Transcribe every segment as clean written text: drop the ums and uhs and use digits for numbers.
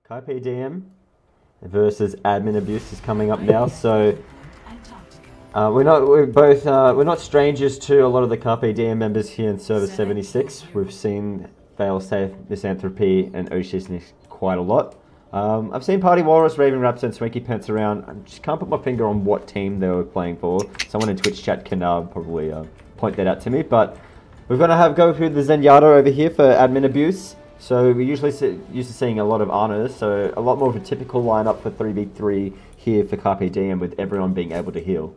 Carpe Diem versus admin abuse is coming up now. So we're not strangers to a lot of the Carpe Diem members here in Server 76. We've seen Failsafe, Misanthropy, and Oceania quite a lot. I've seen Party Walrus, Raven Raptor, and Swanky Pants around. I just can't put my finger on what team they were playing for. Someone in Twitch chat can probably point that out to me. But we're going to go through the Zenyatta over here for admin abuse. So we're usually used to seeing a lot of honors, so a lot more of a typical lineup for 3v3 here for Carpe Diem with everyone being able to heal.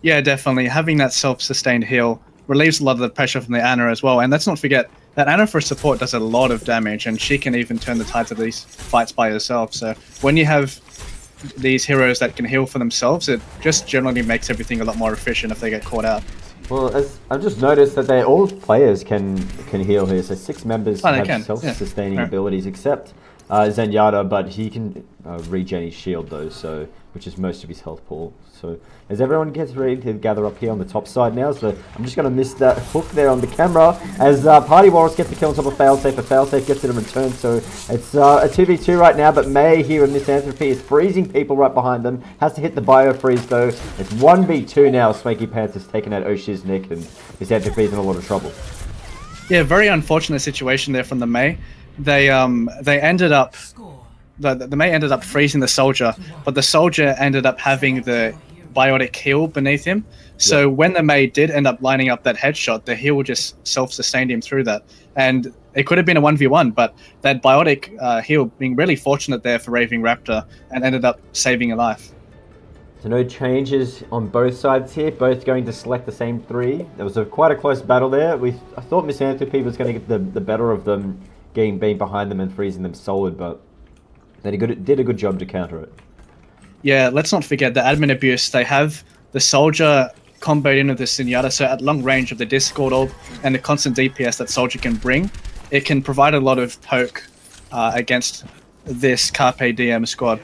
Yeah, definitely. Having that self-sustained heal relieves a lot of the pressure from the Ana as well. And let's not forget that Ana for support does a lot of damage, and she can even turn the tides of these fights by herself. So when you have these heroes that can heal for themselves, it just generally makes everything a lot more efficient if they get caught out. Well, as I've just noticed that all players can heal here. So 6 members have self-sustaining abilities, except Zenyatta, but he can regen his shield though, so which is most of his health pool. So as everyone gets ready to gather up here on the top side now, so I'm just going to miss that hook there on the camera as Party Walrus gets the kill on top of Failsafe, but Failsafe gets it in return. So it's a 2v2 right now, but May here with Misanthropy is freezing people right behind them. Has to hit the bio freeze though. It's 1v2 now. Swanky Pants has taken out Oceania and Misanthropy is in a lot of trouble. Yeah, very unfortunate situation there from the May. They ended up the May ended up freezing the soldier, but the soldier ended up having the biotic heal beneath him. So when the May did end up lining up that headshot, the heal just self-sustained him through that. And it could have been a 1v1, but that biotic heal being really fortunate there for Raving Raptor and ended up saving a life. So no changes on both sides here, both going to select the same 3. There was quite a close battle there. I thought Misanthropy was going to get the better of them, being behind them and freezing them solid, but they did a good job to counter it. Yeah, let's not forget the admin abuse. They have the soldier comboed in with the Zenyatta, so at long range of the Discord orb and the constant DPS that soldier can bring, it can provide a lot of poke against this Carpe Diem squad.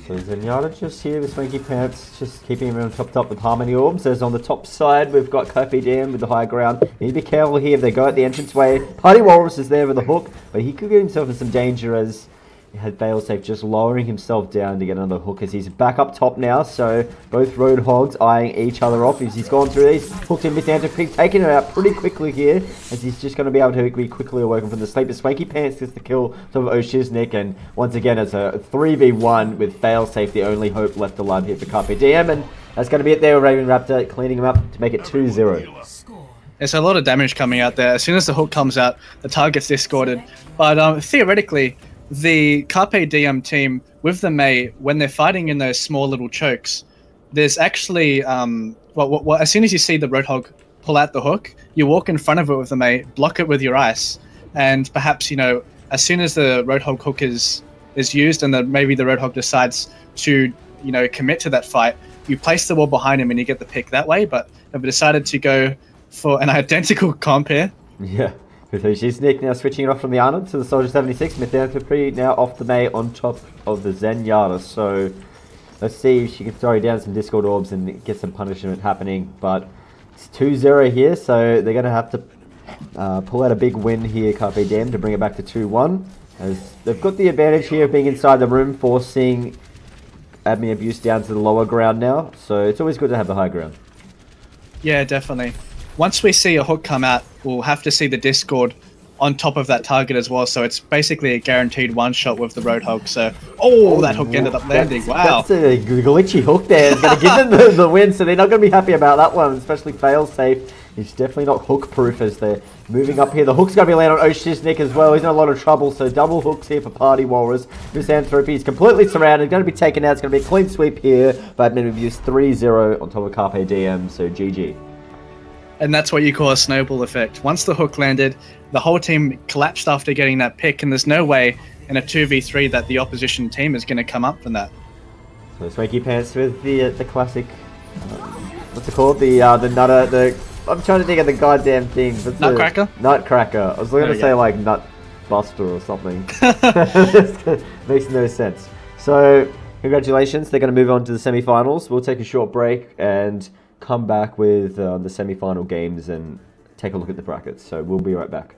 So Zenyatta just here with Swanky Pants, just keeping everyone topped up with Harmony Orbs. As on the top side, we've got Carpe Diem with the high ground. You need to be careful here if they go at the entranceway. Party Walrus is there with a hook, but he could get himself in some danger as he had Failsafe just lowering himself down to get another hook as he's back up top now. So both Roadhogs eyeing each other off as he's gone through these. Hooked in Misanthropy, taking it out pretty quickly here as he's just going to be able to be quickly awoken from the sleep. The Swanky Pants gets the kill of Oceania, and once again it's a 3v1 with Failsafe, the only hope left alive here for Carpe Diem, and that's going to be it there with Raven Raptor cleaning him up to make it 2-0. There's a lot of damage coming out there. As soon as the hook comes out, the target's discorded. But theoretically, the Carpe Diem team with the May, when they're fighting in those small little chokes, there's actually, as soon as you see the Roadhog pull out the hook, you walk in front of it with the May, block it with your ice, and perhaps, as soon as the Roadhog hook is used and then maybe the Roadhog decides to, commit to that fight, you place the wall behind him and you get the pick that way, but they've decided to go for an identical comp here. Yeah. With Oceania now switching it off from the Ana to the Soldier 76. Misanthropy now off the May on top of the Zenyatta. So let's see if she can throw down some Discord orbs and get some punishment happening. But it's 2-0 here, so they're going to have to pull out a big win here, Carpe Diem, to bring it back to 2-1. As they've got the advantage here of being inside the room, forcing admin abuse down to the lower ground now. So it's always good to have the high ground. Yeah, definitely. Once we see a hook come out, we'll have to see the Discord on top of that target as well. So it's basically a guaranteed one-shot with the Roadhog. So, that hook ended up landing. Wow. That's a glitchy hook there. It's going to give them the win, so they're not going to be happy about that one, especially Failsafe. He's definitely not hook-proof as they're moving up here. The hook's going to be landing on Oceania as well. He's in a lot of trouble, so double hooks here for Party Walrus. Misanthropy is completely surrounded, going to be taken out. It's going to be a clean sweep here, but admin abuse 3-0 on top of Carpe Diem, so GG. And that's what you call a snowball effect. Once the hook landed, the whole team collapsed after getting that pick, and there's no way in a 2v3 that the opposition team is going to come up from that. So Swanky Pants with the classic, what's it called? The nutter, I'm trying to think of the goddamn thing. Nutcracker? Nutcracker. I was going to say like Nut Buster or something. Makes no sense. So congratulations, they're going to move on to the semi-finals. We'll take a short break and come back with the semi-final games and take a look at the brackets. So we'll be right back.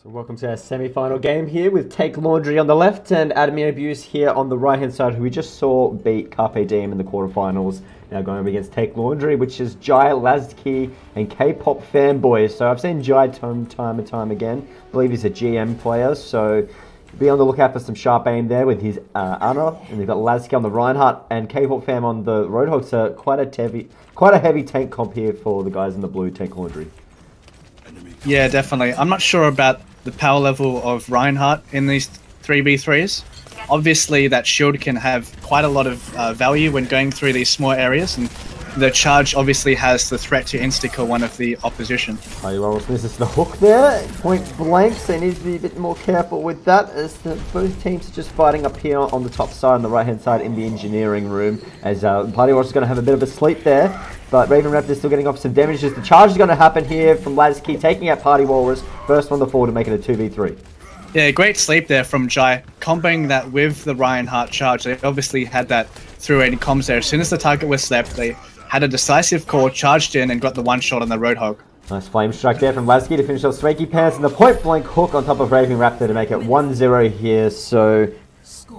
So welcome to our semi-final game here with Take Laundry on the left and Admin Abuse here on the right-hand side, who we just saw beat Carpe Diem in the quarterfinals. Now going up against Take Laundry, which is Jai, Lazki, and K-pop fanboys. So I've seen Jai time and time again. I believe he's a GM player, so be on the lookout for some sharp aim there with his Anna. And they've got Lazki on the Reinhardt and K-pop fam on the Roadhog. So quite a heavy tank comp here for the guys in the blue Take Laundry. Yeah, definitely. I'm not sure about the power level of Reinhardt in these 3v3s. Obviously, that shield can have quite a lot of value when going through these small areas, and the charge obviously has the threat to insta-kill one of the opposition. Oh, well, misses the hook there, point blank, so he needs to be a bit more careful with that, as both teams are just fighting up here on the top side, on the right-hand side in the engineering room, as Party Warriors is going to have a bit of a sleep there. But Raven Raptor still getting off some damage as the charge is going to happen here from Lazki, taking out Party Walrus. First on the floor to make it a 2v3. Yeah, great sleep there from Jai. Comboing that with the Reinhardt charge. They obviously had that through any comms there. As soon as the target was slept, they had a decisive call, charged in, and got the one shot on the Roadhog. Nice flame strike there from Lazki to finish off Swanky Pants, and the point blank hook on top of Raven Raptor to make it 1-0 here. So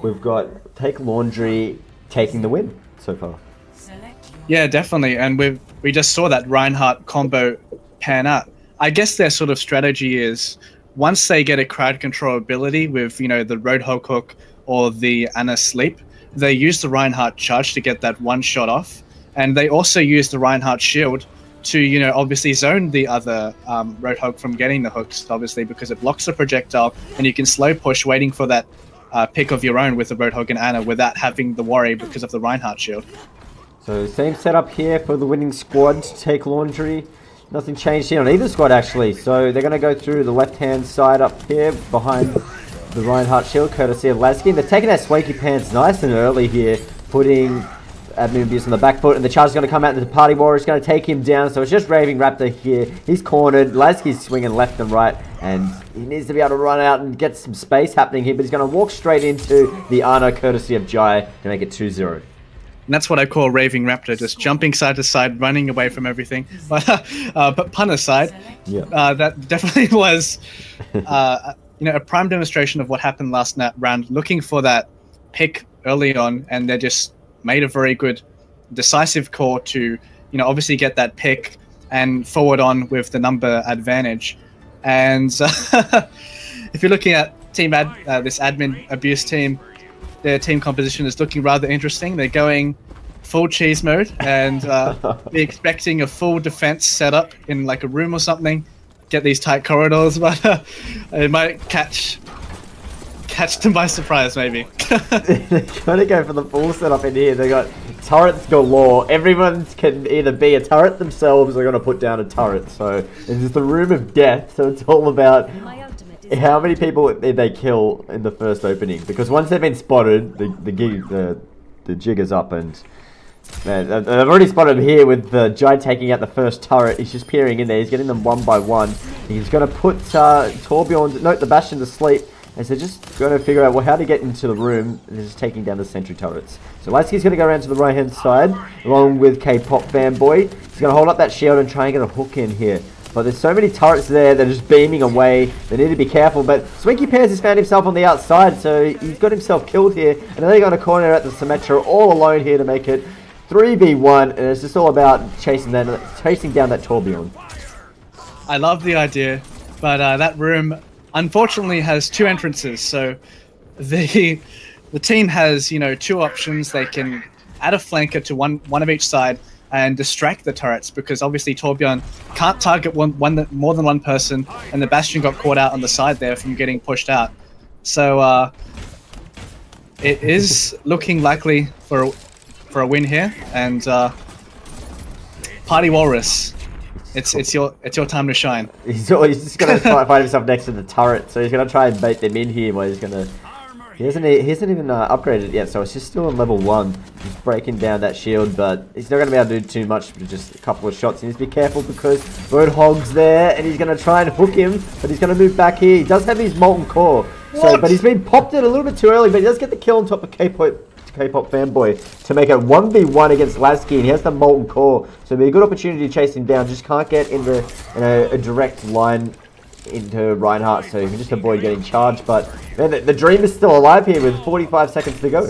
we've got Take Laundry taking the win so far. Yeah, definitely, and we just saw that Reinhardt combo pan out. I guess their sort of strategy is, once they get a crowd control ability with, you know, the Roadhog hook or the Anna sleep, they use the Reinhardt charge to get that one shot off, and they also use the Reinhardt shield to, you know, obviously zone the other Roadhog from getting the hooks, obviously, because it blocks the projectile, and you can slow push waiting for that pick of your own with the Roadhog and Anna without having the worry because of the Reinhardt shield. So same setup here for the winning squad to Take Laundry. Nothing changed here on either squad actually. So they're going to go through the left-hand side up here behind the Reinhardt shield, courtesy of Lazki. And they're taking that Swanky Pants nice and early here, putting Admin Abuse on the back foot. And the charge is going to come out and the Party Warrior is going to take him down. So it's just Raving Raptor here. He's cornered. Lazki's swinging left and right. And he needs to be able to run out and get some space happening here. But he's going to walk straight into the Arno, courtesy of Jai, to make it 2-0. And that's what I call Raving Raptor, just jumping side to side, running away from everything. But pun aside, yeah. That definitely was you know, a prime demonstration of what happened last round, looking for that pick early on, and they just made a very good decisive call to, you know, obviously get that pick and forward on with the number advantage. And if you're looking at this Admin Abuse team, their team composition is looking rather interesting. They're going full cheese mode and they're expecting a full defense setup in like a room or something. Get these tight corridors, but it might catch them by surprise, maybe. They're going to go for the full setup in here. They got turrets galore. Everyone can either be a turret themselves or going to put down a turret. So it's the room of death. So it's all about how many people they kill in the first opening, because once they've been spotted, the jig is up, and man, I've already spotted him here with the Jai taking out the first turret. He's just peering in there. He's getting them one by one. He's going to put the Bastion to sleep, and so just going to figure out how to get into the room, and just taking down the sentry turrets. So Lazki's going to go around to the right hand side along with K-pop fanboy. He's going to hold up that shield and try and get a hook in here. But there's so many turrets there, they're just beaming away. They need to be careful. But Swanky Pants has found himself on the outside, so he's got himself killed here. And then they're going to corner out the Symmetra all alone here to make it 3v1. And it's just all about chasing down that Tourbillon. I love the idea, but that room unfortunately has two entrances. So the team has, you know, two options. They can add a flanker to one of each side and distract the turrets, because obviously Tourbillon can't target more than one person, and the Bastion got caught out on the side there from getting pushed out. So it is looking likely for a win here, and Party Walrus, it's your time to shine. He's just gonna find himself next to the turret, so he's gonna try and bait them in here. Where he hasn't even upgraded it yet, so it's just still on level 1. He's breaking down that shield, but he's not going to be able to do too much with just a couple of shots. He needs to be careful because Roadhog's there, and he's going to try and hook him, but he's going to move back here. He does have his Molten Core, but he's been popped in a little bit too early, but he does get the kill on top of K-pop fanboy to make it 1v1 against Lazki, and he has the Molten Core, so it'll be a good opportunity to chase him down. Just can't get in a direct line into Reinhardt, so he can just avoid getting charged. But man, the dream is still alive here with 45 seconds to go.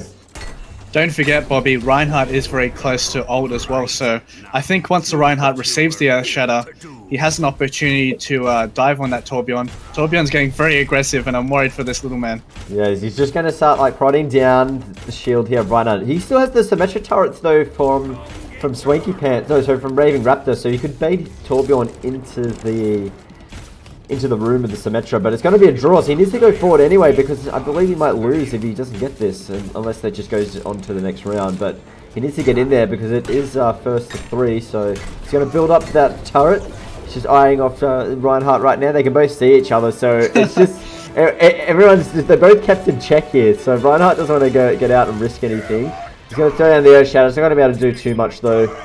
Don't forget, Bobby, Reinhardt is very close to ult as well, so I think once the Reinhardt receives the Earth Shatter, he has an opportunity to dive on that Torbjorn. Torbjorn's getting very aggressive, and I'm worried for this little man. Yeah, he's just going to start like prodding down the shield here of Reinhardt. He still has the Symmetra turrets though from Swanky Pants, no, so from Raving Raptor, so you could bait Torbjorn into the room of the Symmetra, but it's going to be a draw, so he needs to go forward anyway, because I believe he might lose if he doesn't get this, unless that just goes on to the next round, but he needs to get in there, because it is first to 3, so he's going to build up that turret. He's just eyeing off Reinhardt right now. They can both see each other, so it's just, they're both kept in check here, so Reinhardt doesn't want to get out and risk anything. He's going to throw down the Earth Shadow. He's not going to be able to do too much, though.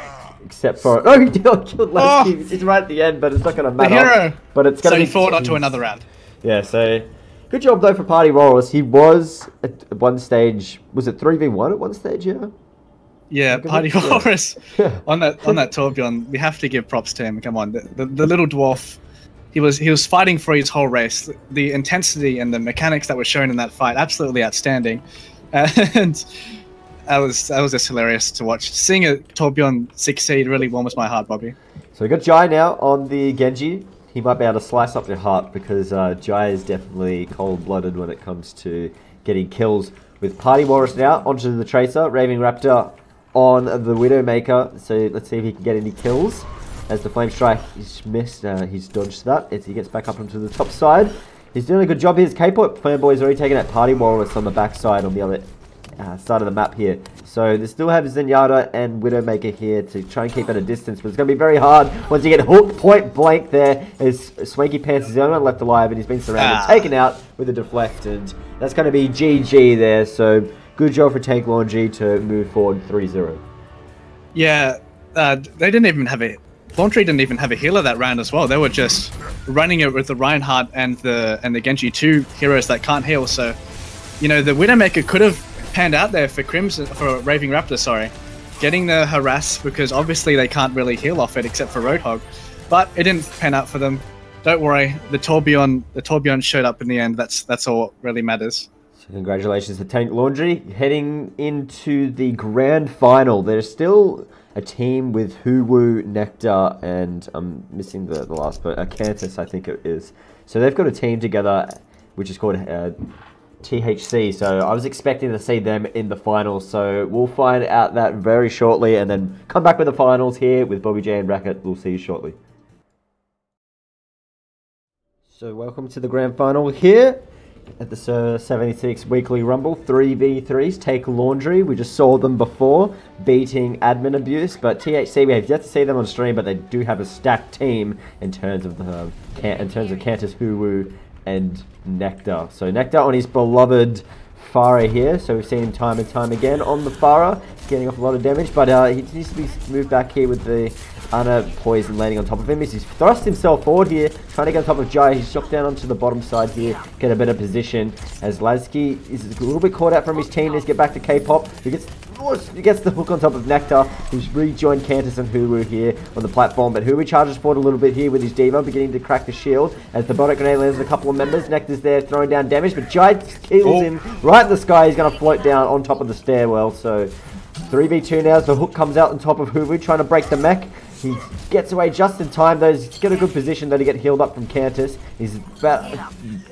Except for... Oh, he killed Lasky. It's right at the end, but it's not going to matter. The hero! But it's going to be... So he fought on to another round. Yeah, so... Good job, though, for Party Walrus. He was, at one stage... Was it 3v1 at one stage, yeah? Yeah, Party Walrus. Yeah. on that Torbjorn, we have to give props to him. Come on. The little dwarf, he was fighting for his whole race. The intensity and the mechanics that were shown in that fight, absolutely outstanding. And... That was just hilarious to watch. Seeing a Torbjorn succeed really warms my heart, Bobby. So we got Jai now on the Genji. He might be able to slice up your heart because Jai is definitely cold-blooded when it comes to getting kills. With Party Walrus now onto the Tracer, Raving Raptor on the Widowmaker. So let's see if he can get any kills. As the Flame Strike is missed, he's dodged that as he gets back up onto the top side. He's doing a good job here. His K-Pop fanboy's already taken out Party Walrus on the backside on the other side of the map here. So they still have Zenyatta and Widowmaker here to try and keep at a distance, but it's going to be very hard once you get hooked point blank there, as Swanky Pants is the only one left alive and he's been surrounded, taken out with a deflect, and that's going to be GG there. So good job for Tank Laundry to move forward 3-0. Yeah, they didn't even have a... Laundry didn't even have a healer that round as well. They were just running it with the Reinhardt and the Genji, two heroes that can't heal. So, you know, the Widowmaker could have panned out there for Raving Raptor, sorry, getting the harass, because obviously they can't really heal off it except for Roadhog, but it didn't pan out for them. Don't worry, the Torbjorn showed up in the end. That's all really matters. So congratulations to Tank Laundry. Heading into the grand final, there's still a team with Huwu, Nectar, and I'm missing the last, but Cantus, I think it is. So they've got a team together, which is called THC, so I was expecting to see them in the finals, so we'll find out that very shortly and then come back with the finals here with Bobby J and Racket. We'll see you shortly. So welcome to the grand final here at the 76 Weekly Rumble. 3v3s, Take Laundry. We just saw them before beating Admin Abuse, but THC, we have yet to see them on stream, but they do have a stacked team in terms of Cantus, Huwu, and Nectar. So Nectar on his beloved Pharah here. So we've seen him time and time again on the Pharah, getting off a lot of damage, but he needs to be moved back here with the Ana poison landing on top of him. He's thrust himself forward here, trying to get on top of Jai. He's shot down onto the bottom side here, get a better position, as Lasky is a little bit caught out from his team. Let's get back to K-Pop, who gets the hook on top of Nectar, who's rejoined Cantus and Huwu here on the platform, but Huwu charges forward a little bit here with his Diva, beginning to crack the shield, as the Bottle Grenade lands on a couple of members. Nectar's there throwing down damage, but Jai kills him right in the sky. He's going to float down on top of the stairwell, so 3v2 now as the hook comes out on top of Huwu, trying to break the mech. He gets away just in time though. He's got a good position though to get healed up from Cantus. He's about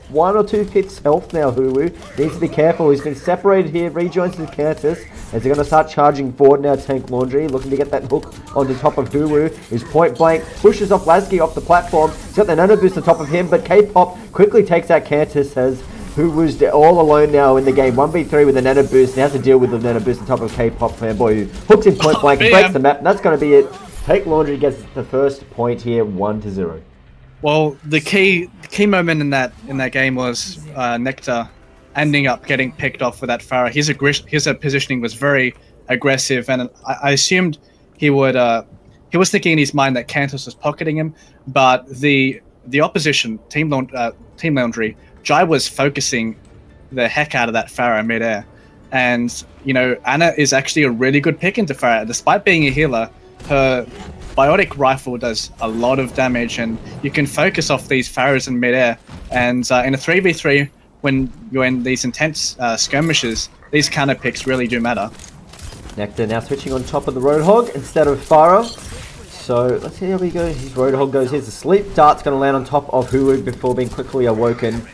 1 or 2 hits health now, Huwu. Needs to be careful. He's been separated here, rejoins with Cantus. As they're going to start charging forward now, Tank Laundry, looking to get that hook on the top of Huwu. He's point blank, pushes off Lasky off the platform. He's got the nano boost on top of him, but K-Pop quickly takes out Cantus as Huwu's all alone now in the game. 1v3 with the nano boost. He has to deal with the nano boost on top of K-Pop fanboy, who hooks him point blank, breaks the map, and that's going to be it. Tank Laundry gets the first point here, 1-0. Well, the key moment in that game was Nectar ending up getting picked off with that Pharah. His positioning was very aggressive, and I assumed he would. He was thinking in his mind that Cantus was pocketing him, but the opposition Team Laundry, Jai was focusing the heck out of that Pharah midair, and you know Ana is actually a really good pick into Pharah, despite being a healer. Her Biotic Rifle does a lot of damage, and you can focus off these Pharaohs in midair. And in a 3v3, when you're in these intense skirmishes, these counter picks really do matter. Nectar now switching on top of the Roadhog instead of Farah. So let's see how we go. His Roadhog goes. Here's the sleep. Dart's going to land on top of Hulu before being quickly awoken.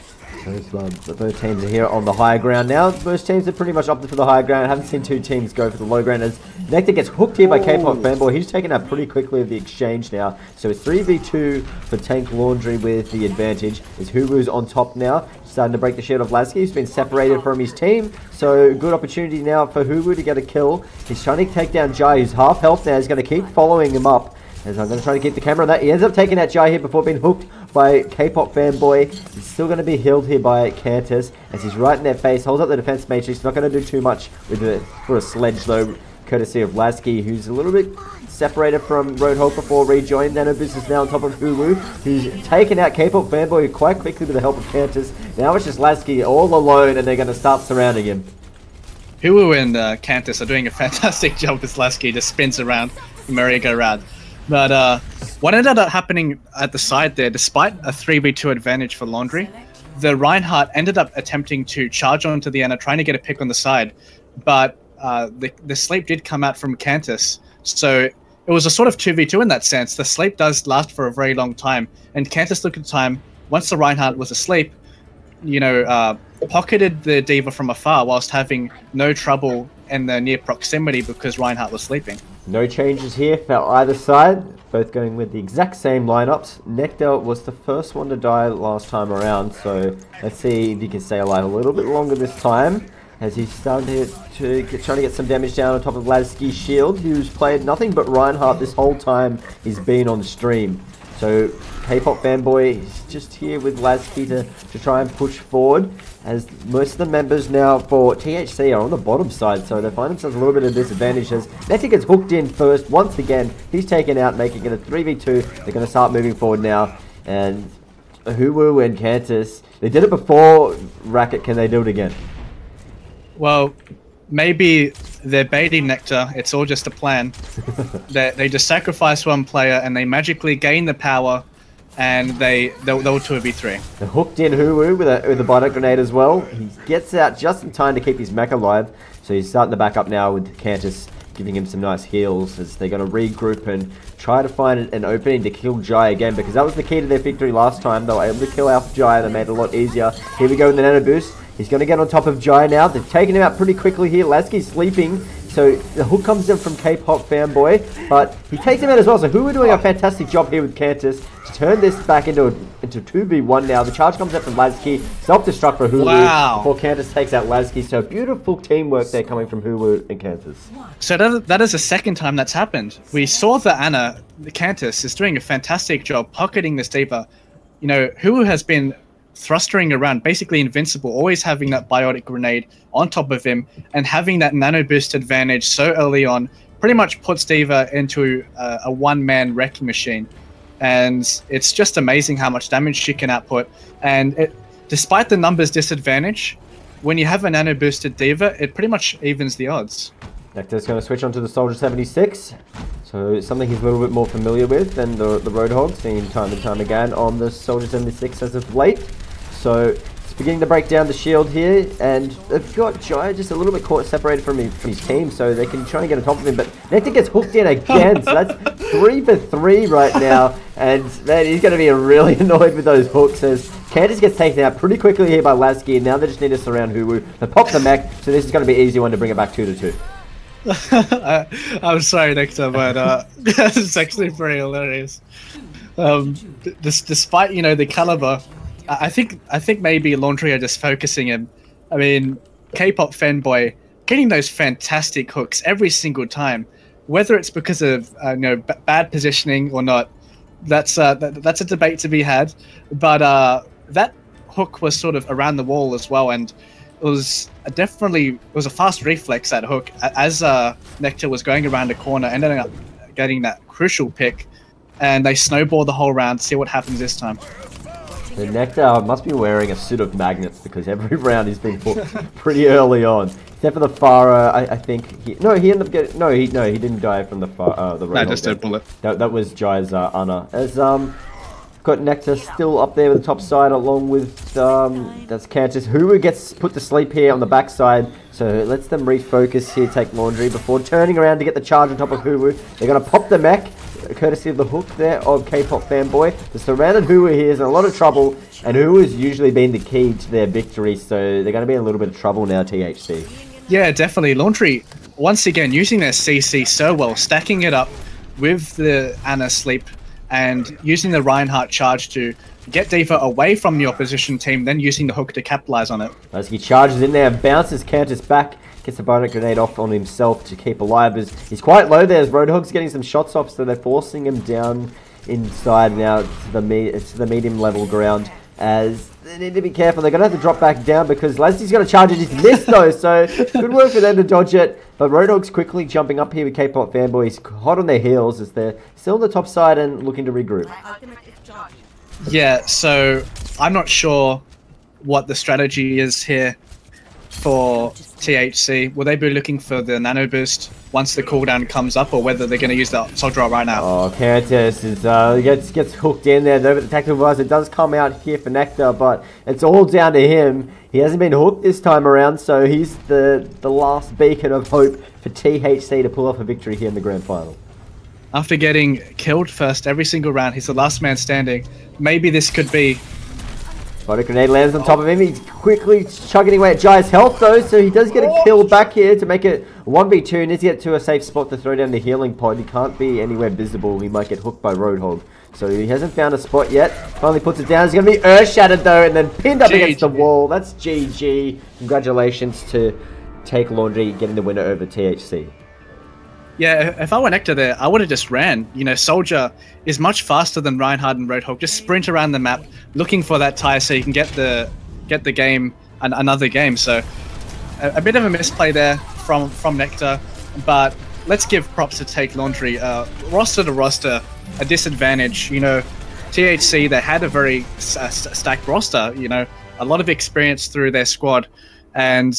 So both teams are here on the higher ground now. Most teams are pretty much opted for the higher ground. I haven't seen two teams go for the low ground as Nectar gets hooked here by K-pop Fanboy. He's taken out pretty quickly of the exchange now. So it's 3v2 for Tank Laundry with the advantage. As Huru's on top now, starting to break the shield of Lasky, who's been separated from his team. So good opportunity now for Huru to get a kill. He's trying to take down Jai, who's half health now. He's going to keep following him up. As I'm going to try to keep the camera on that. He ends up taking out Jai here before being hooked by K-pop Fanboy. He's still going to be healed here by Cantus as he's right in their face. Holds up the defense matrix. Not going to do too much with it for a sledge though, courtesy of Lasky, who's a little bit separated from Roadhog before rejoined. Nanobus is now on top of Hulu, who's taken out K-pop Fanboy quite quickly with the help of Cantus. Now it's just Lasky all alone, and they're going to start surrounding him. Hulu and Cantus are doing a fantastic job as Lasky just spins around the merry-go-round. But what ended up happening at the side there, despite a 3v2 advantage for Laundry, the Reinhardt ended up attempting to charge onto the Ana, trying to get a pick on the side. But the sleep did come out from Cantus. So it was a sort of 2v2 in that sense. The sleep does last for a very long time. And Cantus looked at the time, once the Reinhardt was asleep, you know, pocketed the D.Va from afar whilst having no trouble in the near proximity because Reinhardt was sleeping. No changes here for either side, both going with the exact same lineups. Nectar was the first one to die last time around, so let's see if he can stay alive a little bit longer this time. As he's starting to trying to get some damage down on top of Lasky's shield, who's played nothing but Reinhardt this whole time he's been on stream. So K-pop Fanboy is just here with Lasky to try and push forward, as most of the members now for THC are on the bottom side, so they find themselves a little bit of disadvantage as Nectar gets hooked in first. Once again, he's taken out, making it a 3v2. They're going to start moving forward now, and Hulu and Cantus, they did it before Racket, can they do it again? Well, maybe they're baiting Nectar. It's all just a plan. They just sacrifice one player and they magically gain the power, and they'll 2v3. They're hooked in Hulu with a biotic grenade as well. He gets out just in time to keep his mech alive, so he's starting to back up now with Cantus giving him some nice heals as they're going to regroup and try to find an opening to kill Jai again, because that was the key to their victory last time. They were able to kill Alpha Jai, they made it a lot easier. Here we go with the nano boost. He's going to get on top of Jai now. They've taken him out pretty quickly here. Lasky's sleeping, so the hook comes in from K-pop Fanboy, but he takes him out as well. So Who are doing a fantastic job here with Cantus to turn this back into 2v1 now. The charge comes out from Lasky. Self-destruct for Hulu before Cantus takes out Lasky. So beautiful teamwork there coming from Hulu and Cantus. So that is the second time that's happened. We saw the Ana, the Cantus, is doing a fantastic job pocketing this D.Va. You know, Hulu has been thrustering around, basically invincible, always having that biotic grenade on top of him, and having that nano boost advantage so early on pretty much puts D.Va into a one-man wrecking machine. And it's just amazing how much damage she can output. And despite the numbers disadvantage, when you have a nano boosted D.Va, it pretty much evens the odds. Nectar's going to switch onto the Soldier 76. So something he's a little bit more familiar with than the Roadhog, seen time and time again on the Soldier 76 as of late. So it's beginning to break down the shield here, and they've got Jai just a little bit caught separated from his team, so they can try and get on top of him, but Nectar gets hooked in again, so that's 3 for 3 right now, and man, he's going to be really annoyed with those hooks as Cantus gets taken out pretty quickly here by Lasky, and now they just need to surround Hulu. They pop the mech, so this is going to be an easy one to bring it back 2-2. I'm sorry, Nectar, but it's actually pretty hilarious. Despite, you know, the caliber, I think maybe Laundry are just focusing him. I mean, K-pop Fanboy getting those fantastic hooks every single time, whether it's because of you know, bad positioning or not. That's a debate to be had. But that hook was sort of around the wall as well, and it was a fast reflex, that hook, as Nectar was going around a corner, ended up getting that crucial pick, and they snowball the whole round. See what happens this time. The Nectar must be wearing a suit of magnets because every round he's been put pretty early on. Except for the Farah, I think he ended up getting he didn't die from the the No, just a bullet. That was Jai's Anna. As got Nectar still up there with the top side along with that's Cantus. Who gets put to sleep here on the backside, so it lets them refocus here, take laundry before turning around to get the charge on top of Hulu. They're gonna pop the mech, courtesy of the hook there of K-pop fanboy. The surrounded Hulu here is in a lot of trouble, and Hulu has usually been the key to their victory, so they're gonna be in a little bit of trouble now, THC. Yeah, definitely. Laundry, once again, using their CC so well, stacking it up with the Anna sleep and using the Reinhardt charge to get Diva away from the opposition team, then using the hook to capitalize on it. As he charges in there, bounces Cantus back, gets the bonnet grenade off on himself to keep alive. As he's quite low there, as Roadhog's getting some shots off, so they're forcing him down inside now to the medium level ground. As they need to be careful, they're going to have to drop back down because Leslie's going to charge it. He's missed though, so good work for them to dodge it. But Roadhog's quickly jumping up here with K-pop fanboy. He's hot on their heels as they're still on the top side and looking to regroup. Yeah, so I'm not sure what the strategy is here for THC. Will they be looking for the nano boost once the cooldown comes up, or whether they're going to use the soldier right now? Oh, Cantus is gets hooked in there though with the tactical advisor. It does come out here for Nectar, but it's all down to him. He hasn't been hooked this time around, so he's the last beacon of hope for THC to pull off a victory here in the grand final. After getting killed first every single round, he's the last man standing. Maybe this could be... Bonnet grenade lands on top of him. He's quickly chugging away at Jai's health though, so he does get a kill back here to make it 1v2. And needs to get to a safe spot to throw down the healing pod. He can't be anywhere visible. He might get hooked by Roadhog. So he hasn't found a spot yet. Finally puts it down. He's going to be earth shattered though, and then pinned up against the wall. That's GG. Congratulations to Take Laundry getting the winner over THC. Yeah, if I were Nectar there, I would have just ran. You know, Soldier is much faster than Reinhardt and Roadhog. Just sprint around the map, looking for that tire so you can get the game, another game. So a bit of a misplay there from Nectar, but let's give props to Take Laundry. Roster to roster, a disadvantage. You know, THC, they had a very stacked roster. You know, a lot of experience through their squad, and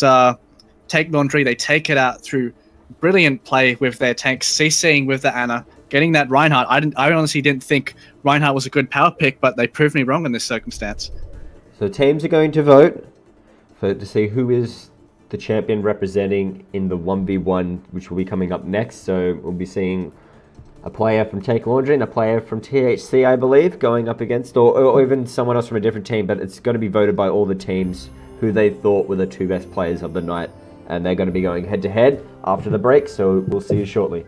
Take Laundry, they take it out through brilliant play with their tanks, CCing with the Anna, getting that Reinhardt. I honestly didn't think Reinhardt was a good power pick, but they proved me wrong in this circumstance. So teams are going to vote to see who is the champion representing in the 1v1, which will be coming up next. So we'll be seeing a player from Take Laundry and a player from THC, I believe, going up against, or even someone else from a different team, but it's going to be voted by all the teams who they thought were the two best players of the night. And they're going to be going head-to-head after the break, so we'll see you shortly.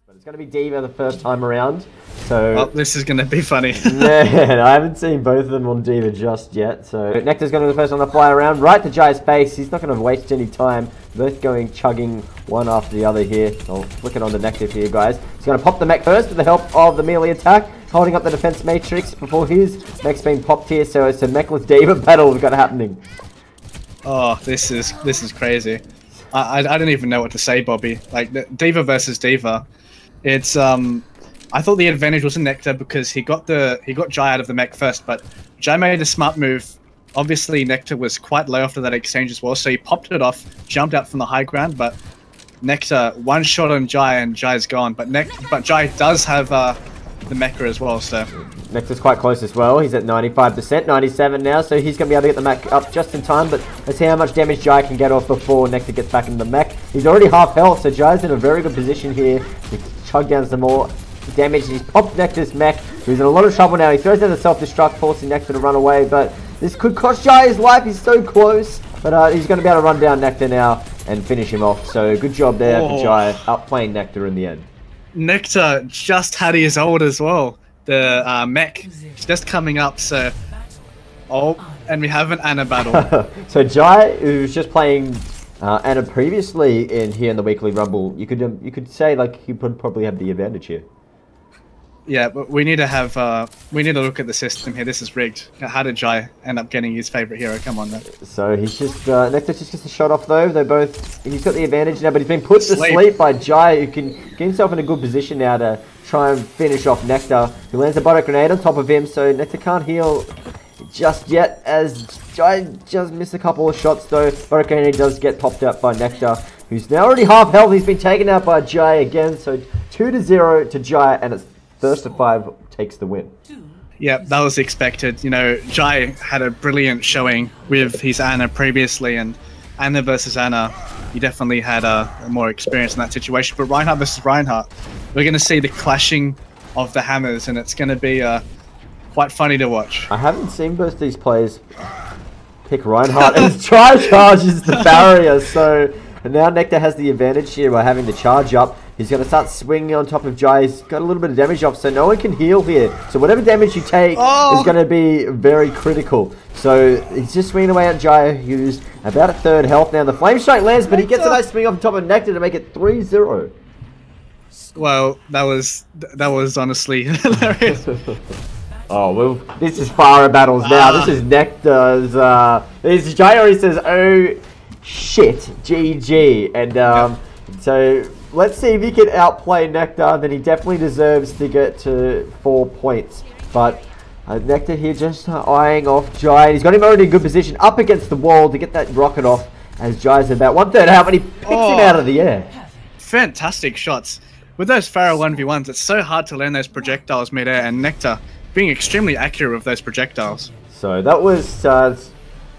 But it's going to be Diva the first time around, so... Oh, this is going to be funny. Man, I haven't seen both of them on Diva just yet, so... Nectar's going to be the first one to fly around, right to Jai's face. He's not going to waste any time. Both going chugging one after the other here. I'll flick it on the Nectar for you guys. He's going to pop the mech first with the help of the melee attack, holding up the defense matrix before his mech's been popped here, so it's a mechless Diva battle we've got happening. Oh, this is crazy. I don't even know what to say, Bobby. Like Diva versus Diva, it's I thought the advantage was in Nectar because he got Jai out of the mech first, but Jai made a smart move. Obviously, Nectar was quite low after that exchange as well, so he popped it off, jumped out from the high ground, but Nectar one shot on Jai and Jai's gone. But Jai does have the mecha as well, so... Nectar's quite close as well. He's at 95%, 97 now, so he's going to be able to get the mech up just in time, but let's see how much damage Jai can get off before Nectar gets back into the mech. He's already half health, so Jai's in a very good position here to chug down some more damage. He's popped Nectar's mech, he's in a lot of trouble now. He throws out the self-destruct, forcing Nectar to run away, but this could cost Jai his life. He's so close, but he's going to be able to run down Nectar now and finish him off, so good job there for Jai, outplaying Nectar in the end. Nectar just had his ult as well. The mech just coming up, so... Oh, and we have an Anna battle. So Jai, who was just playing Anna previously here in the Weekly Rumble, you could say like he would probably have the advantage here. Yeah, but we need to have we need to look at the system here. This is rigged. How did Jai end up getting his favorite hero? Come on, man. So he's just Nectar just gets a shot off though. He's got the advantage now, but he's been put to sleep by Jai, who can get himself in a good position now to try and finish off Nectar, who lands a bottle grenade on top of him. So Nectar can't heal just yet, as Jai just missed a couple of shots though. Bottle grenade does get popped out by Nectar, who's now already half health. He's been taken out by Jai again. So 2-0 to Jai, and it's first to 5 takes the win. Yeah, that was expected. You know, Jai had a brilliant showing with his Ana previously, and Ana versus Ana, he definitely had a more experience in that situation. But Reinhardt versus Reinhardt, we're going to see the clashing of the hammers, and it's going to be quite funny to watch. I haven't seen both these players pick Reinhardt as charges the barrier, so now Nectar has the advantage here by having the charge up. He's going to start swinging on top of Jai. He's got a little bit of damage off, so no one can heal here. So whatever damage you take is going to be very critical. So he's just swinging away at Jai, who's about at 3rd health now. The Flame Strike lands, but he gets a nice swing off top of Nectar to make it 3-0. Well, that was honestly hilarious. Oh, well, this is Farah battles now. This is Nectar's. This Jai already says, oh, shit, GG. And so let's see if he can outplay Nectar. Then he definitely deserves to get to 4 points. But Nectar here just eyeing off Jai. He's got him already in good position up against the wall to get that rocket off, as Jai's about 1/3 out, but he picks him out of the air. Fantastic shots. With those Farah 1v1s, it's so hard to land those projectiles mid-air, and Nectar being extremely accurate with those projectiles. So that was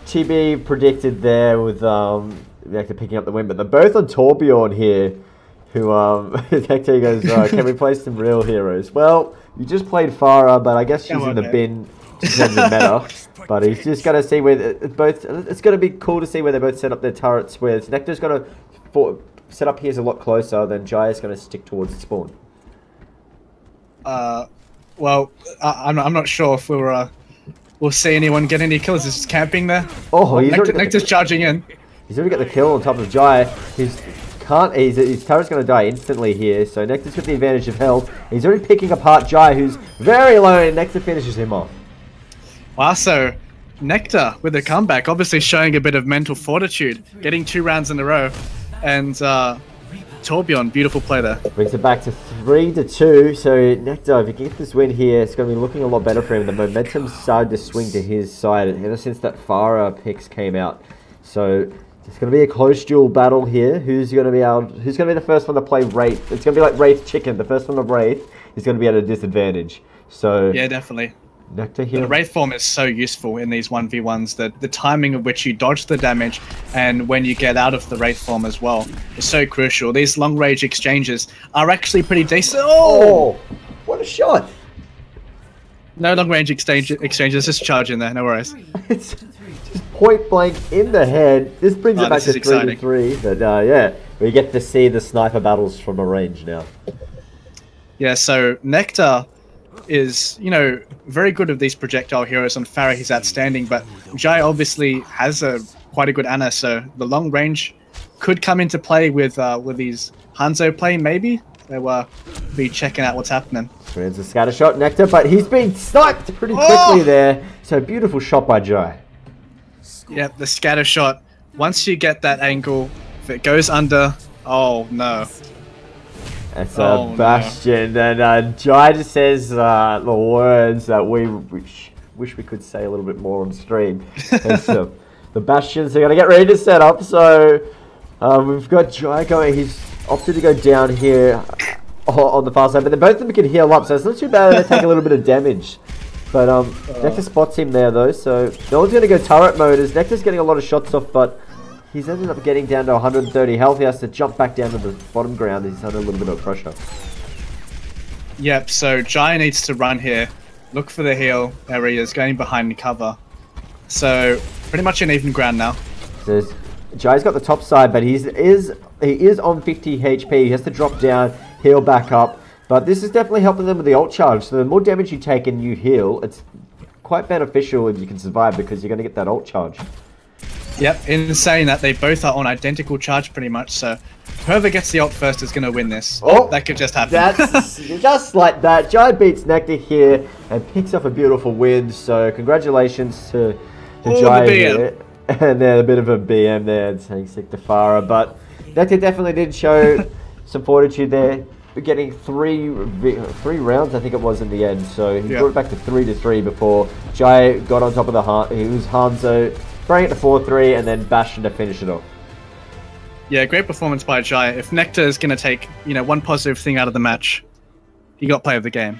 TB predicted there with Nectar picking up the win, but they're both on Torbjorn here, who Nectar goes, can we play some real heroes? Well, you just played Farah, but I guess she's in the bin in terms of meta. But he's just going to see where it's going to be cool to see where they both set up their turrets with. Nectar's going to set up here is a lot closer, then Jai is going to stick towards the spawn. Well, I'm not sure if we'll see anyone get any kills. Is camping there? Oh, Nectar's charging in. He's already got the kill on top of Jai. His turret's going to die instantly here, so Nectar's got the advantage of health. He's already picking apart Jai, who's very low, and Nectar finishes him off. Wow, so Nectar with a comeback, obviously showing a bit of mental fortitude, getting 2 rounds in a row, and Torbjorn, beautiful play there. Brings it back to 3-2. So Nectar, if he can get this win here, it's going to be looking a lot better for him. The momentum's started to swing to his side ever since that Farah picks came out. So it's going to be a close duel battle here. Who's going to be the first one to play Wraith? It's going to be like Wraith Chicken. The first one to Wraith is going to be at a disadvantage. So yeah, definitely. Nectar here. The Wraith form is so useful in these 1v1s. The timing of which you dodge the damage and when you get out of the Wraith form as well is so crucial. These long range exchanges are actually pretty decent. Oh, what a shot! No long range exchanges, just charge in there, no worries. It's just point blank in the head. This brings it back to 3-3. But yeah, we get to see the sniper battles from a range now. Yeah, so Nectar is, you know, very good with these projectile heroes. On Farah, he's outstanding, but Jai obviously has quite a good Ana, so the long range could come into play with his Hanzo play, maybe. They'll be checking out what's happening. There's a scatter shot, Nectar, but he's been sniped pretty quickly there. So beautiful shot by Jai. Yep, the scatter shot. Once you get that angle, if it goes under, oh no. That's a Bastion, no. And Jai just says the words that we wish we could say a little bit more on stream. The Bastions are going to get ready to set up, so we've got Jai going. He's opted to go down here on the far side, but both of them can heal up, so it's not too bad if they take a little bit of damage. But Nectar spots him there though, so no one's going to go turret mode as Nectar's getting a lot of shots off, but he's ended up getting down to 130 health. He has to jump back down to the bottom ground. He's under a little bit of pressure. Yep, so Jai needs to run here, look for the heal areas, going behind cover. So pretty much an even ground now. So Jai's got the top side, but he is on 50 HP. He has to drop down, heal back up. But this is definitely helping them with the ult charge. So the more damage you take and you heal, it's quite beneficial if you can survive because you're going to get that ult charge. Yep, in saying that, they both are on identical charge pretty much, so whoever gets the ult first is going to win this. Oh, that could just happen. That's just like that. Jai beats Nectar here and picks up a beautiful win, so congratulations to Jai here. And then a bit of a BM there, saying sick to Farah, but Nectar definitely did show some fortitude there. Getting three rounds, I think it was in the end, so he brought it back to 3-3 before Jai got on top of the he was Hanzo, bring it to 4-3 and then bashing to finish it off. Yeah, great performance by Jai. If Nectar is going to take, one positive thing out of the match, he got play of the game.